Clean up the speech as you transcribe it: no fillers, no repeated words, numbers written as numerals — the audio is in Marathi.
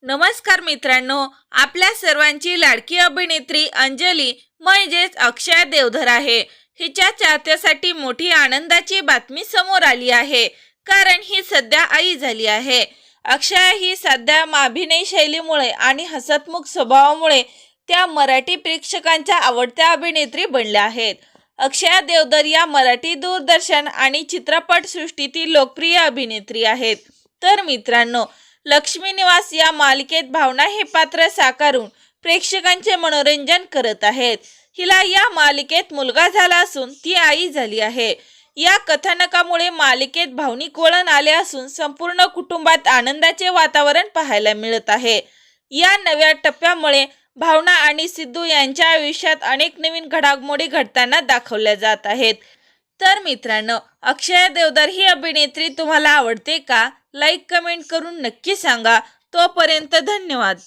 नमस्कार मित्रांनो, आपल्या सर्वांची लाडकी अभिनेत्री अंजली म्हणजेच अक्षया देवधर आहे. हिच्या चाहत्यासाठी मोठी आनंदाची बातमी समोर आली आहे, कारण ही सध्या आई झाली आहे. अक्षया ही सध्या अभिनय शैलीमुळे आणि हसतमुख स्वभावामुळे त्या मराठी प्रेक्षकांच्या आवडत्या अभिनेत्री बनल्या आहेत. अक्षया देवधर या मराठी दूरदर्शन आणि चित्रपट सृष्टीतील लोकप्रिय अभिनेत्री आहेत. तर मित्रांनो, लक्ष्मी निवास या मालिकेत भावना हे पात्र साकारून प्रेक्षकांचे मनोरंजन करत आहेत. हिला या मालिकेत मुलगा झाला असून ती आई झाली आहे. या कथानकामुळे मालिकेत भावनिक वळण आले असून संपूर्ण कुटुंबात आनंदाचे वातावरण पाहायला मिळत आहे. या नव्या टप्प्यामुळे भावना आणि सिद्धू यांच्या आयुष्यात अनेक नवीन घडामोडी घडताना दाखवल्या जात आहेत. तर मित्रांनो, अक्षया देवधर ही अभिनेत्री तुम्हाला आवडते का? लाईक कमेंट करून नक्की सांगा. तोपर्यंत धन्यवाद.